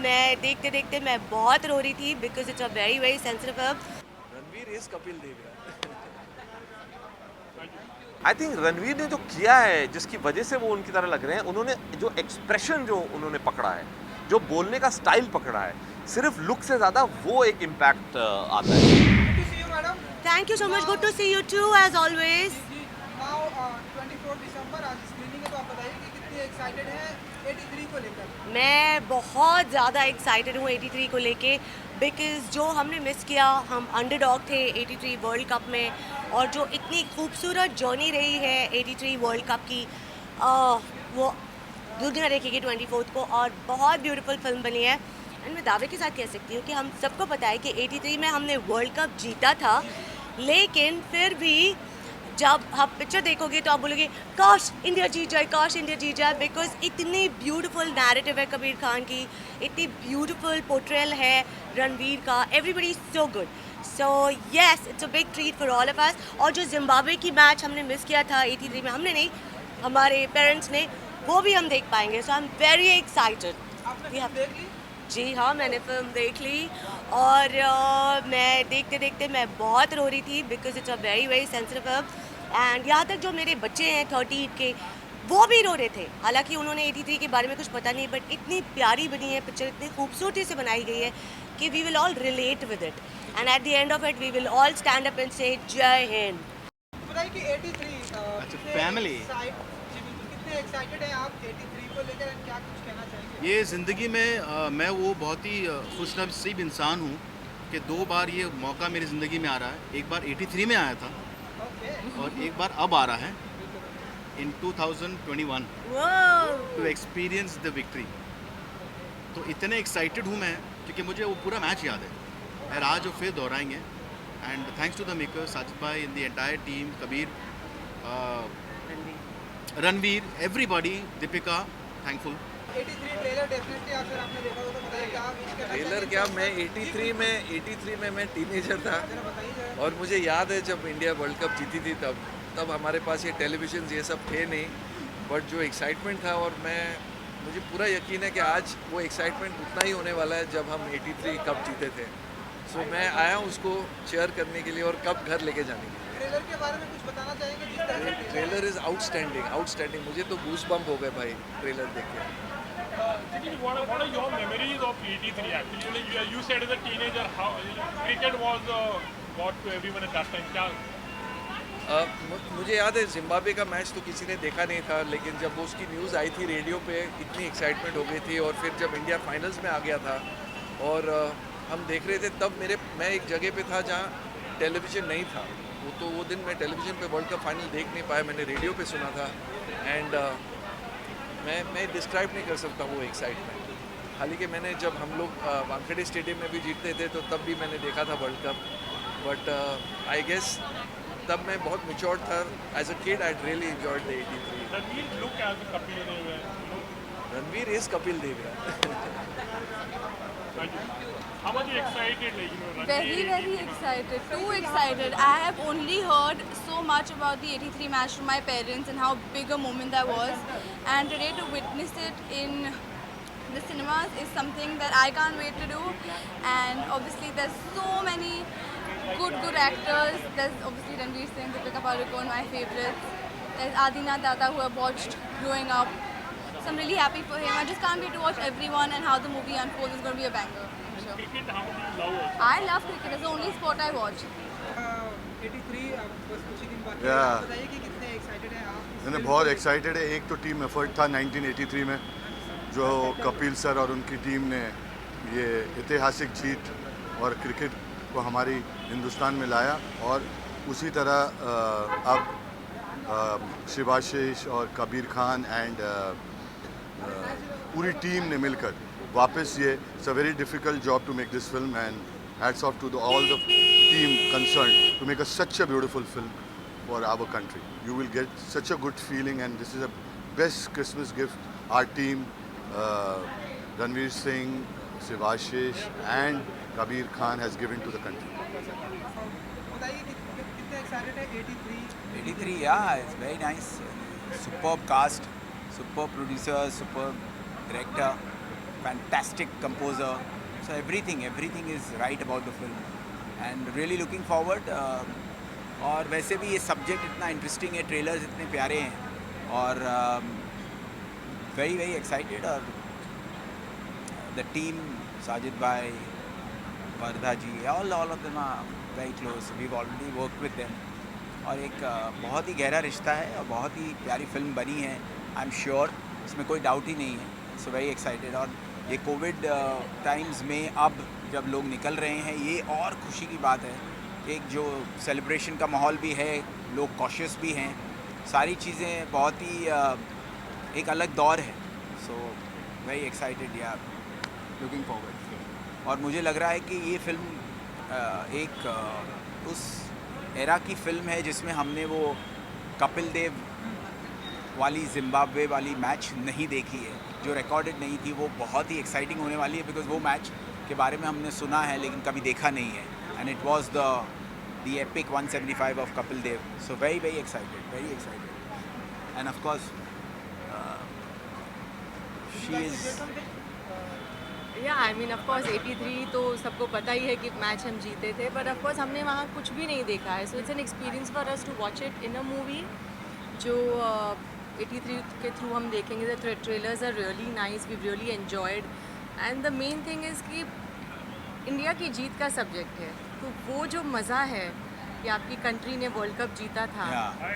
मैं देखते देखते मैं बहुत रो रही थी because it's a very very sensitive film. Ranveer is Kapil Dev यार। आई थिंक रणवीर ने जो किया है, जिसकी वजह से वो उनकी तरह लग रहे हैं, उन्होंने जो एक्सप्रेशन जो उन्होंने पकड़ा है, जो बोलने का स्टाइल पकड़ा है, सिर्फ लुक से ज़्यादा वो एक इम्पैक्ट आता है। Good to see you, madam. Thank you so much, good to see you too as always. जी, now 24 दिसंबर आज स्क्रीनिंग है, तो आप बताइए कि कितनी एक्साइटेड हैं 83 को लेकर। मैं बहुत ज़्यादा एक्साइटेड हूँ 83 को लेके बिकॉज जो हमने मिस किया, हम अंडरडॉग थे 83 वर्ल्ड कप में, और जो इतनी खूबसूरत जर्नी रही है 83 वर्ल्ड कप की, वो दुनिया देखेगी 24 को, और बहुत ब्यूटीफुल फिल्म बनी है। एंड मैं दावे के साथ कह सकती हूँ कि हम सबको पता है कि 83 में हमने वर्ल्ड कप जीता था, लेकिन फिर भी जब आप पिक्चर देखोगे तो आप बोलोगे काश इंडिया जीत जाए, काश इंडिया जीत जाए, बिकॉज इतनी ब्यूटीफुल नैरेटिव है कबीर खान की, इतनी ब्यूटीफुल पोर्ट्रेयल है रणवीर का, everybody so good. So yes, it's a big treat for all of us. और जो जिम्बाब्वे की मैच हमने मिस किया था 83 में, हमने नहीं, हमारे पेरेंट्स ने, वो भी हम देख पाएंगे। सो आई एम वेरी एक्साइटेड। आपने फिल्म देख ली? जी हाँ, मैंने फिल्म देख ली, और मैं देखते देखते मैं बहुत रो रही थी because it's a very very sensitive film. And यहाँ तक जो मेरे बच्चे हैं 30 के, वो भी रो रहे थे, हालांकि उन्होंने 83 के बारे में कुछ पता नहीं, बट इतनी प्यारी बनी है पिक्चर, इतनी खूबसूरती से बनाई गई है कि we will all relate with it, and at the end of it we will all stand up and say Jai Hind. बताइए कि 83 कितने family। जी बिल्कुल, कितने एक्साइटेड हैं आप 83 को लेकर, and क्या कुछ कहना चाहेंगे? ये ज़िंदगी में मैं वो बहुत ही खुशनसीब इंसान हूँ कि 2 बार ये मौका मेरी ज़िंदगी में आ रहा है। एक बार 83 में आया था ओके, और एक बार अब आ रहा है इन 2021 टू एक्सपीरियंस द विक्ट्री। तो इतने एक्साइटेड हूँ मैं क्योंकि मुझे वो पूरा मैच याद है और आज वो फिर दोहराएंगे। And thanks to the maker Sajid भाई, in the entire team, Kabir, Ranveer, everybody, Deepika, thankful. 83 trailer definitely अगर आपने देखा हो तो बताइए क्या आप इसके ट्रेलर क्या, मैं 83 में मैं टीनेजर था, बताइए जरा। और मुझे याद है जब इंडिया वर्ल्ड कप जीती थी, तब हमारे पास ये टेलीविज़न ये सब थे नहीं, बट जो एक्साइटमेंट था, और मुझे पूरा यकीन है कि आज वो एक्साइटमेंट उतना ही होने वाला है जब हम 83 कप जीते थे। सो मैं आया हूँ उसको चेयर करने के लिए और कब घर लेके जाने के लिए। ट्रेलर के बारे में कुछ बताना चाहेंगे जिस तरह से ट्रेलर इज़ आउटस्टैंडिंग। मुझे तो गूस बम्प हो गए भाई ट्रेलर देख के। What are your memories of 83 actually? You said as a teenager, how cricket was what to everyone at that time. क्या मुझे याद है जिम्बाब्वे का मैच तो किसी ने देखा नहीं था, लेकिन जब वो उसकी न्यूज़ आई थी रेडियो पे, इतनी एक्साइटमेंट हो गई थी, और फिर जब इंडिया फाइनल्स में आ गया था और हम देख रहे थे, तब मैं एक जगह पे था जहाँ टेलीविज़न नहीं था। वो दिन मैं टेलीविज़न पे वर्ल्ड कप फाइनल देख नहीं पाया, मैंने रेडियो पे सुना था। एंड मैं डिस्क्राइब नहीं कर सकता वो एक्साइटमेंट। हालांकि मैंने जब हम लोग वानखेड़े स्टेडियम में भी जीतते थे तो तब भी मैंने देखा था world cup, but I guess तब मैं बहुत मैच्योर्ड था। As a kid I really enjoyed the 83। Ranveer look as a Kapil Dev, Ranveer is Kapil Dev यार। Thank you. How much you excited, like Ranveer Very, very 83 excited. Too excited. I have only heard so much about the 83 match from my parents and how big a moment that was. And today to witness it in the cinemas is something that I can't wait to do. And obviously there's so many good actors. There's obviously Ranveer Singh, Deepika Padukone, my favorites. There's Adinath Data, who I've watched growing up. So I'm really happy for him. I just can't wait to watch everyone and how the movie unfolds. It's going to be a banger. I'm sure. cricket, how much you love it? I love cricket. It's the only sport I watch. 83 बस कुछ ही दिन बाकी है। Yeah. आप बताइए कि कितने excited हैं आप इस मैंने फिल्म बहुत को एक्साइटेड है। एक तो टीम एफर्ट था 1983 में, जो कपिल सर और उनकी टीम ने ये ऐतिहासिक जीत और क्रिकेट को हमारी हिंदुस्तान में लाया, और उसी तरह अब शिवाशीष और कबीर खान एंड पूरी टीम ने मिलकर वापस ये it's a very difficult job to make this film, and hats off to all the team concern to make such a beautiful film for our country. You will get such a good feeling, and this is a best Christmas gift our team, Ranveer Singh, Shivashish and Kabir Khan has given to the country. बताइए कि कितने excited हैं 83 83, yeah, it's very nice. Superb cast, superb producer, superb director, fantastic composer. So everything is right about the film. And really looking forward. और वैसे भी ये subject इतना interesting है, ट्रेलर्स इतने प्यारे हैं और very excited. और the team, Sajid bhai, Vardha ji, all of them are very close. We've already worked with them. और एक बहुत ही गहरा रिश्ता है और बहुत ही प्यारी फिल्म बनी है. आई एम श्योर, इसमें कोई डाउट ही नहीं है. So very excited. और ये कोविड टाइम्स में अब जब लोग निकल रहे हैं, ये और खुशी की बात है. एक जो सेलिब्रेशन का माहौल भी है, लोग कॉशियस भी हैं, सारी चीज़ें बहुत ही एक अलग दौर है. सो वेरी एक्साइटेड या लुकिंग फॉरवर्ड. और मुझे लग रहा है कि ये फिल्म एक उस एरा की फिल्म है जिसमें हमने वो कपिल देव वाली जिम्बाब्वे वाली मैच नहीं देखी है, जो रिकॉर्डेड नहीं थी. वो बहुत ही एक्साइटिंग होने वाली है बिकॉज वो मैच के बारे में हमने सुना है लेकिन कभी देखा नहीं है. And it was the epic 175 of Kapil Dev. So very excited. And of course she is Yeah, I mean of course 83 तो सबको पता ही है कि मैच हम जीते थे, but of course हमने वहाँ कुछ भी नहीं देखा है. So it's an experience for us to watch it in a movie जो 83 के थ्रू हम देखेंगे. The trailers are really nice, we've really enjoyed, and the main thing is कि इंडिया की जीत का सब्जेक्ट है, तो वो जो मज़ा है कि आपकी कंट्री ने वर्ल्ड कप जीता था,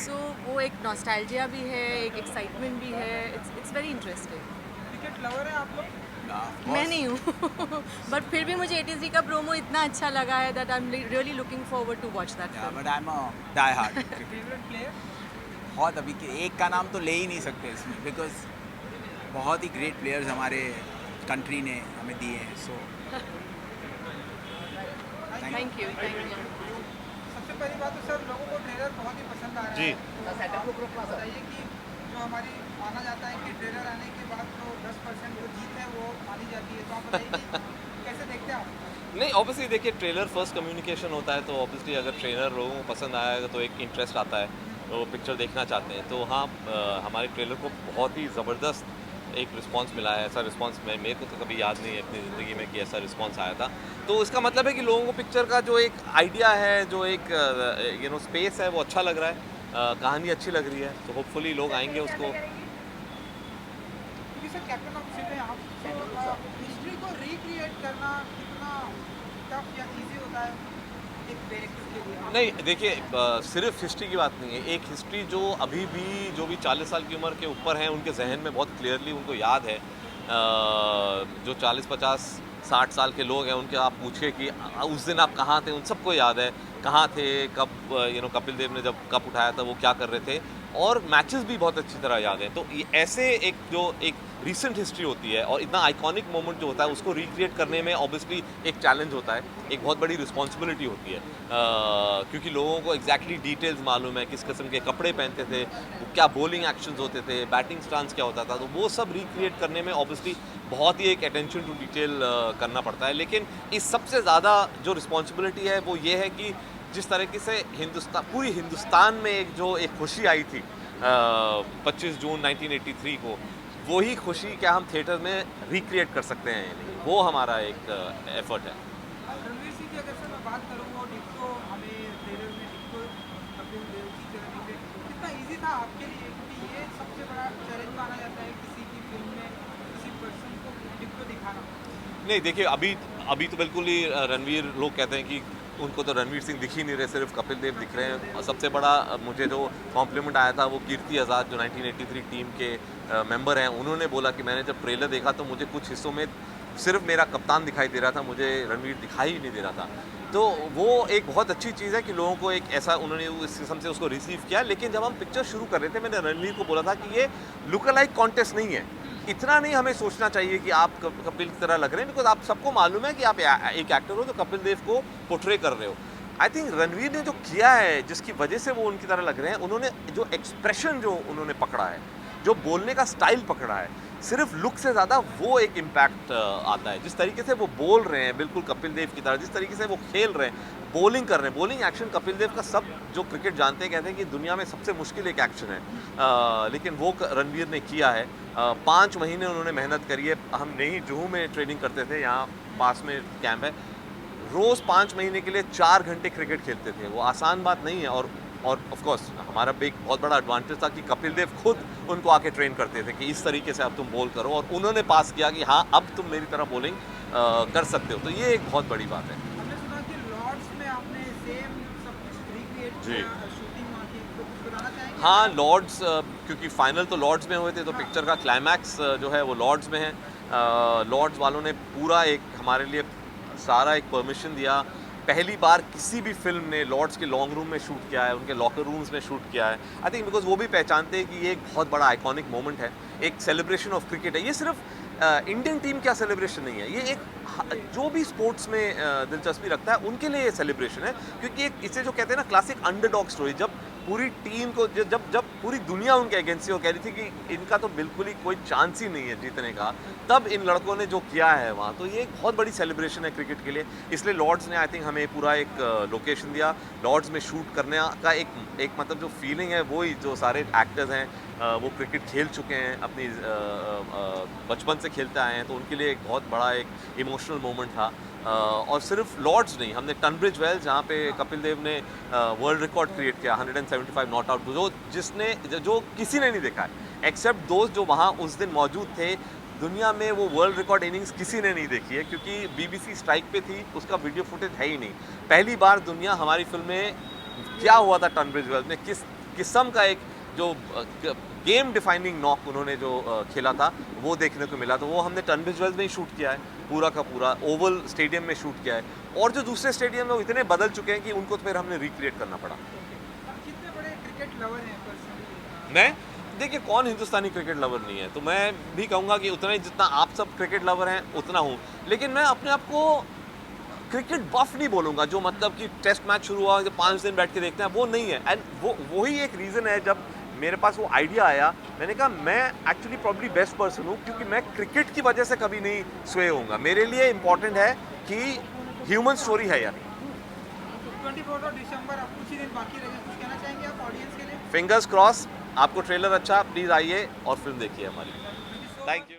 सो वो एक नॉस्टैल्जिया भी है, एक एक्साइटमेंट भी है. It's very interesting. Cricket lover है आप लोग? मैं नहीं हूँ बट फिर भी मुझे 83 का प्रोमो इतना अच्छा लगा है that I am really looking forward to watch that. But I am a die hard. Favourite player? बहुत अभी के एक का नाम तो ले ही नहीं सकते इसमें बिकॉज बहुत ही ग्रेट प्लेयर्स हमारे कंट्री ने हमें दिए हैं. So thank you. सबसे पहली बात तो सर, लोगों को ट्रेलर बहुत ही पसंद आ रहा है. बताइए कि जो हमारी माना जाता है कि ट्रेलर आने के बाद तो 10% जो जीत है वो मानी जाती है, तो आप बताइए कि कैसे देखते हैं आप? नहीं, ऑब्वियसली देखिए, ट्रेलर फर्स्ट कम्युनिकेशन होता है, तो ऑब्वियसली अगर ट्रेलर लोगों को पसंद आएगा तो एक इंटरेस्ट आता है, वो पिक्चर देखना चाहते हैं. तो हाँ, हमारे ट्रेलर को बहुत ही ज़बरदस्त एक रिस्पांस मिला है. ऐसा रिस्पांस मेरे को तो कभी याद नहीं है अपनी ज़िंदगी में कि ऐसा रिस्पांस आया था. तो इसका मतलब है कि लोगों को पिक्चर का जो एक आइडिया है, जो एक स्पेस है, वो अच्छा लग रहा है, कहानी अच्छी लग रही है. तो होपफुली लोग आएंगे उसको. क्योंकि सर कैप्टन ऑफ शिप है आप, तो हिस्ट्री को रिक्रिएट करना कितना टफ या इजी होता है एक डायरेक्टर के लिए? नहीं, देखिए, सिर्फ हिस्ट्री की बात नहीं है. एक हिस्ट्री जो अभी भी जो भी 40 साल की उम्र के ऊपर हैं, उनके जहन में बहुत क्लियरली उनको याद है. जो 40, 50, 60 साल के लोग हैं, उनके आप पूछिए कि उस दिन आप कहाँ थे, उन सबको याद है. कहाँ थे, कब कपिल देव ने जब कप उठाया था वो क्या कर रहे थे, और मैचेस भी बहुत अच्छी तरह याद हैं. तो ये ऐसे एक रीसेंट हिस्ट्री होती है और इतना आइकॉनिक मोमेंट जो होता है उसको रिक्रिएट करने में ऑब्वियसली एक चैलेंज होता है, एक बहुत बड़ी रिस्पॉन्सिबिलिटी होती है. क्योंकि लोगों को एग्जैक्टली डिटेल्स मालूम है, किस किस्म के कपड़े पहनते थे, क्या बॉलिंग एक्शंस होते थे, बैटिंग स्टांस क्या होता था. तो वो सब रिक्रिएट करने में ऑब्वियसली बहुत ही एक अटेंशन टू डिटेल करना पड़ता है. लेकिन इस सबसे ज़्यादा जो रिस्पॉन्सिबिलिटी है वो ये है कि जिस तरीके से पूरी हिंदुस्तान में एक खुशी आई थी 25 जून 1983 को, वही खुशी क्या हम थिएटर में रिक्रिएट कर सकते हैं या नहीं, वो हमारा एक एफर्ट है. रणवीर सिंह की अगर सर मैं बात करूँ, वो डिक्टो हमें ट्रेलर में डिक्टो कपिल देव की तरह दिखे, कितना इजी था आपके लिए? क्योंकि ये सबसे बड़ा चैलेंज माना जाता है किसी की फिल्म में किसी पर्सन को डिक्टो दिखाना. नहीं, देखिए, अभी तो बिल्कुल ही रणवीर, लोग कहते हैं कि उनको तो रणवीर सिंह दिख ही नहीं रहे, सिर्फ कपिल देव दिख रहे हैं. और सबसे बड़ा मुझे जो कॉम्प्लीमेंट आया था वो कीर्ति आज़ाद, जो 1983 टीम के मेंबर हैं, उन्होंने बोला कि मैंने जब ट्रेलर देखा तो मुझे कुछ हिस्सों में सिर्फ मेरा कप्तान दिखाई दे रहा था, मुझे रणवीर दिखाई ही नहीं दे रहा था. तो वो एक बहुत अच्छी चीज़ है कि लोगों को एक ऐसा, उन्होंने इस किस्म से उसको रिसीव किया. लेकिन जब हम पिक्चर शुरू कर रहे थे, मैंने रणवीर को बोला था कि ये लुक अलाइक कॉन्टेस्ट नहीं है. इतना नहीं हमें सोचना चाहिए कि आप कपिल की तरह लग रहे हैं, बिकॉज आप सबको मालूम है कि आप एक एक्टर हो तो कपिल देव को पोर्ट्रे कर रहे हो. आई थिंक रणवीर ने जो किया है, जिसकी वजह से वो उनकी तरह लग रहे हैं, उन्होंने जो एक्सप्रेशन जो उन्होंने पकड़ा है, जो बोलने का स्टाइल पकड़ा है, सिर्फ लुक से ज़्यादा वो एक इम्पैक्ट आता है। जिस तरीके से वो बोल रहे हैं बिल्कुल कपिल देव की तरह, जिस तरीके से वो खेल रहे हैं, बॉलिंग कर रहे हैं, बॉलिंग एक्शन कपिल देव का सब जो क्रिकेट जानते हैं कहते हैं कि दुनिया में सबसे मुश्किल एक एक्शन है, लेकिन वो रणवीर ने किया है। 5 महीने उन्होंने मेहनत करी है। हम नहीं जुहू में ट्रेनिंग करते थे, यहाँ पास में कैंप है, रोज़ 5 महीने के लिए 4 घंटे क्रिकेट खेलते थे। वो आसान बात नहीं है। और ऑफ कोर्स हमारा एक बहुत बड़ा एडवांटेज था कि कपिल देव खुद उनको आके ट्रेन करते थे कि इस तरीके से अब तुम बॉल करो, और उन्होंने पास किया कि हाँ अब तुम मेरी तरह बॉलिंग कर सकते हो। तो ये एक बहुत बड़ी बात है। हमने सुना कि लॉर्ड्स में आपने सेम सब कुछ रिक्रिएट जी। किया, शूटिंग वहाँ की, तो कुछ बताना चाहेंगे? हाँ, लॉर्ड्स, क्योंकि फाइनल तो लॉर्ड्स में हुए थे, तो पिक्चर का क्लाइमैक्स जो है वो लॉर्ड्स में है। लॉर्ड्स वालों ने पूरा एक हमारे लिए सारा एक परमिशन दिया। पहली बार किसी भी फिल्म ने लॉर्ड्स के लॉन्ग रूम में शूट किया है, उनके लॉकर रूम्स में शूट किया है। आई थिंक बिकॉज वो भी पहचानते हैं कि ये एक बहुत बड़ा आइकॉनिक मोमेंट है, एक सेलिब्रेशन ऑफ क्रिकेट है। ये सिर्फ इंडियन टीम का सेलिब्रेशन नहीं है, ये एक जो भी स्पोर्ट्स में दिलचस्पी रखता है उनके लिए ये सेलिब्रेशन है। क्योंकि एक इसे जो कहते हैं ना क्लासिक अंडरडॉग स्टोरी, जब पूरी टीम को जब पूरी दुनिया उनके अगेंस्ट हो कह रही थी कि इनका तो बिल्कुल ही कोई चांस ही नहीं है जीतने का, तब इन लड़कों ने जो किया है वहाँ, तो ये एक बहुत बड़ी सेलिब्रेशन है क्रिकेट के लिए। इसलिए लॉर्ड्स ने आई थिंक हमें पूरा एक लोकेशन दिया। लॉर्ड्स में शूट करने का एक मतलब जो फीलिंग है, वो ही जो सारे एक्टर्स हैं वो क्रिकेट खेल चुके हैं, अपनी बचपन से खेलते आए हैं, तो उनके लिए एक बहुत बड़ा एक इमोशनल मोमेंट था। और सिर्फ लॉर्ड्स नहीं, हमने टनब्रिज वेल जहाँ पे कपिल देव ने वर्ल्ड रिकॉर्ड क्रिएट किया 175 नॉट आउट, जो किसी ने नहीं देखा है एक्सेप्ट दोस्त जो वहाँ उस दिन मौजूद थे। दुनिया में वो वर्ल्ड रिकॉर्ड इनिंग्स किसी ने नहीं देखी है, क्योंकि BBC स्ट्राइक पे थी, उसका वीडियो फुटेज है ही नहीं। पहली बार दुनिया हमारी फिल्म में क्या हुआ था टनब्रिज वेल में, किस किस्म का एक जो गेम डिफाइनिंग नॉक उन्होंने जो खेला था वो देखने को मिला। तो वो हमने टनब्रिज वेल में ही शूट किया है, पूरा का पूरा ओवल स्टेडियम में शूट किया है। और जो दूसरे स्टेडियम में वो इतने बदल चुके हैं कि उनको तो फिर हमने रिक्रिएट करना पड़ा। आप कितने बड़े क्रिकेट लवर हैं पर्सनली? मैं देखिए, कौन हिंदुस्तानी क्रिकेट लवर नहीं है, तो मैं भी कहूँगा कि उतना ही जितना आप सब क्रिकेट लवर हैं उतना हूँ। लेकिन मैं अपने आप को क्रिकेट बफ नहीं बोलूँगा, जो मतलब कि टेस्ट मैच शुरू हुआ 5 दिन बैठ के देखते हैं, वो नहीं है। एंड वही एक रीज़न है जब मेरे पास वो आइडिया आया, मैंने कहा मैं एक्चुअली प्रॉब्ली बेस्ट पर्सन हूँ, क्योंकि मैं क्रिकेट की वजह से कभी नहीं स्वे होऊंगा। मेरे लिए इम्पॉर्टेंट है कि ह्यूमन स्टोरी है या नहीं। 24 दिसंबर, अब कुछ ही दिन बाकी रह गए, कुछ कहना चाहेंगे आप ऑडियंस के लिए? फिंगर्स क्रॉस, आपको ट्रेलर अच्छा, प्लीज़ आइए और फिल्म देखिए हमारी। Thank you.